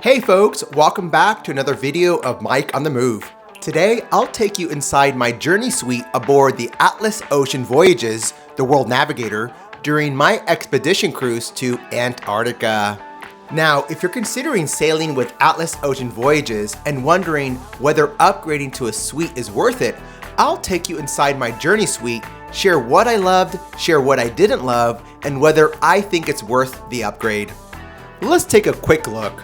Hey folks, welcome back to another video of Mike on the Move. Today, I'll take you inside my journey suite aboard the Atlas Ocean Voyages, the World Navigator, during my expedition cruise to Antarctica. Now, if you're considering sailing with Atlas Ocean Voyages and wondering whether upgrading to a suite is worth it, I'll take you inside my journey suite, share what I loved, share what I didn't love, and whether I think it's worth the upgrade. Let's take a quick look.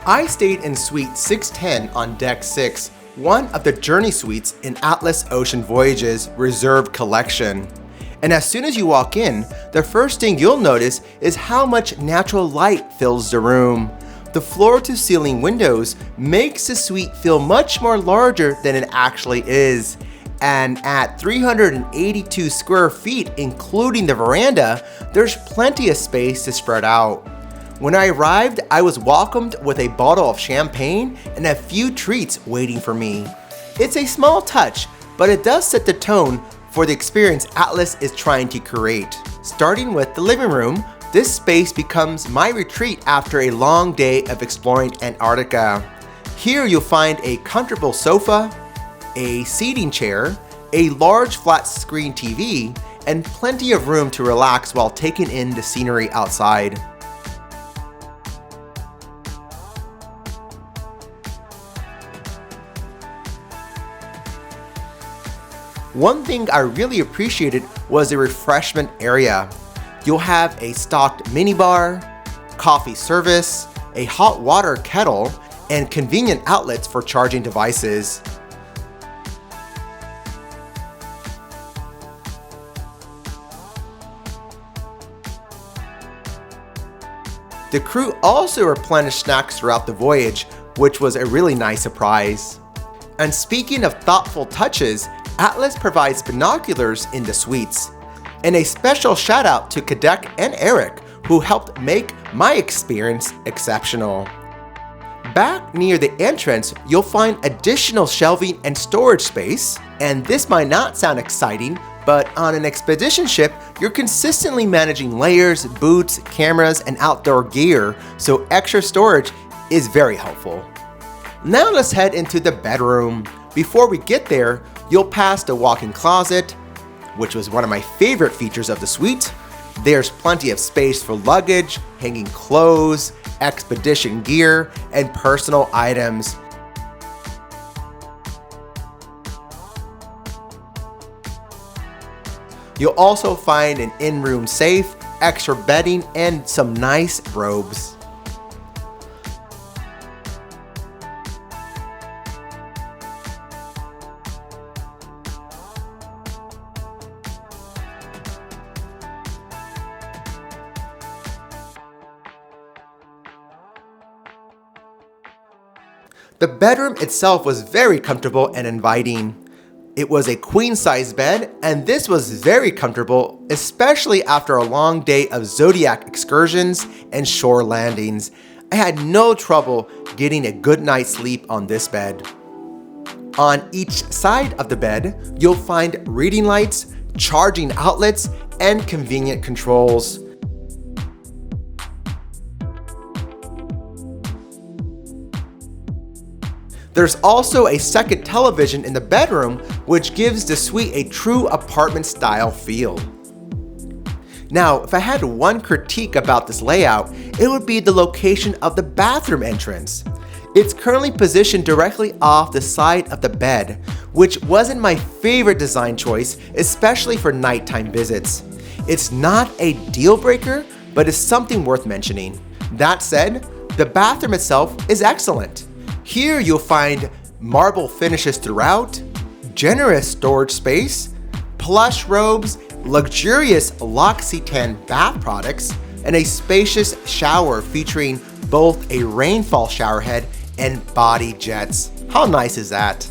I stayed in Suite 610 on Deck 6, one of the journey suites in Atlas Ocean Voyages Reserve Collection. And as soon as you walk in, the first thing you'll notice is how much natural light fills the room. The floor-to-ceiling windows makes the suite feel much more larger than it actually is. And at 382 square feet, including the veranda, there's plenty of space to spread out. When I arrived, I was welcomed with a bottle of champagne and a few treats waiting for me. It's a small touch, but it does set the tone for the experience Atlas is trying to create. Starting with the living room, this space becomes my retreat after a long day of exploring Antarctica. Here you'll find a comfortable sofa, a seating chair, a large flat screen TV, and plenty of room to relax while taking in the scenery outside. One thing I really appreciated was the refreshment area. You'll have a stocked minibar, coffee service, a hot water kettle, and convenient outlets for charging devices. The crew also replenished snacks throughout the voyage, which was a really nice surprise. And speaking of thoughtful touches, Atlas provides binoculars in the suites. And a special shout out to Kadek and Eric, who helped make my experience exceptional. Back near the entrance, you'll find additional shelving and storage space. And this might not sound exciting, but on an expedition ship, you're consistently managing layers, boots, cameras, and outdoor gear, so extra storage is very helpful. Now let's head into the bedroom. Before we get there, you'll pass the walk-in closet, which was one of my favorite features of the suite. There's plenty of space for luggage, hanging clothes, expedition gear, and personal items. You'll also find an in-room safe, extra bedding, and some nice robes. The bedroom itself was very comfortable and inviting. It was a queen-size bed, and this was very comfortable, especially after a long day of zodiac excursions and shore landings. I had no trouble getting a good night's sleep on this bed. On each side of the bed, you'll find reading lights, charging outlets, and convenient controls. There's also a second television in the bedroom, which gives the suite a true apartment-style feel. Now, if I had one critique about this layout, it would be the location of the bathroom entrance. It's currently positioned directly off the side of the bed, which wasn't my favorite design choice, especially for nighttime visits. It's not a deal breaker, but it's something worth mentioning. That said, the bathroom itself is excellent. Here you'll find marble finishes throughout, generous storage space, plush robes, luxurious L'Occitane bath products, and a spacious shower featuring both a rainfall shower head and body jets. How nice is that?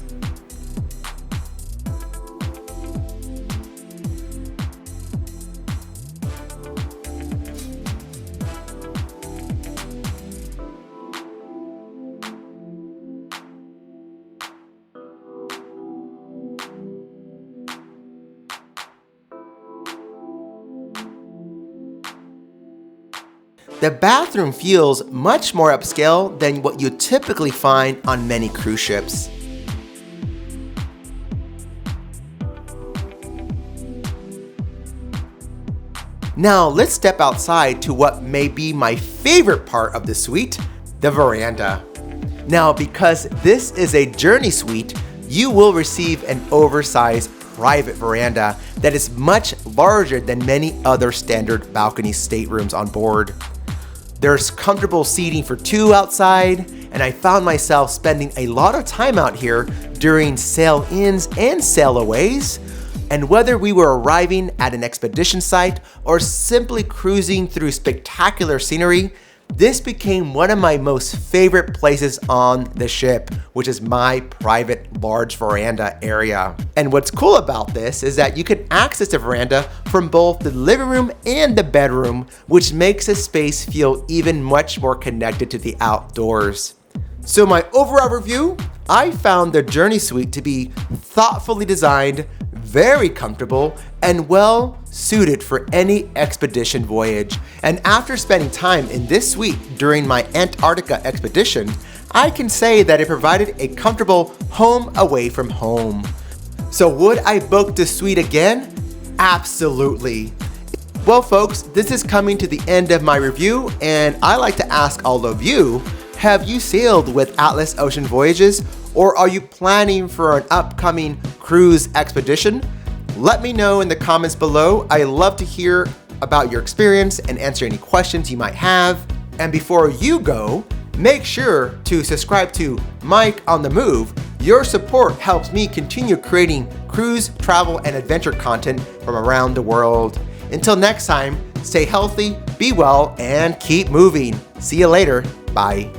the bathroom feels much more upscale than what you typically find on many cruise ships. Now let's step outside to what may be my favorite part of the suite, the veranda. Now, because this is a journey suite, you will receive an oversized private veranda that is much larger than many other standard balcony staterooms on board. There's comfortable seating for two outside, and I found myself spending a lot of time out here during sail-ins and sail-aways. And whether we were arriving at an expedition site or simply cruising through spectacular scenery, this became one of my most favorite places on the ship, which is my private large veranda area. And what's cool about this is that you can access the veranda from both the living room and the bedroom, which makes the space feel even much more connected to the outdoors. So my overall review, I found the Journey Suite to be thoughtfully designed, very comfortable, and well suited for any expedition voyage. And after spending time in this suite during my Antarctica expedition, I can say that it provided a comfortable home away from home. So would I book this suite again? Absolutely. Well folks, this is coming to the end of my review, and I like to ask all of you, have you sailed with Atlas Ocean Voyages, or are you planning for an upcoming cruise expedition? Let me know in the comments below. I love to hear about your experience and answer any questions you might have. And before you go, make sure to subscribe to Mike on the Move. Your support helps me continue creating cruise, travel, and adventure content from around the world. Until next time, stay healthy, be well, and keep moving. See you later. Bye.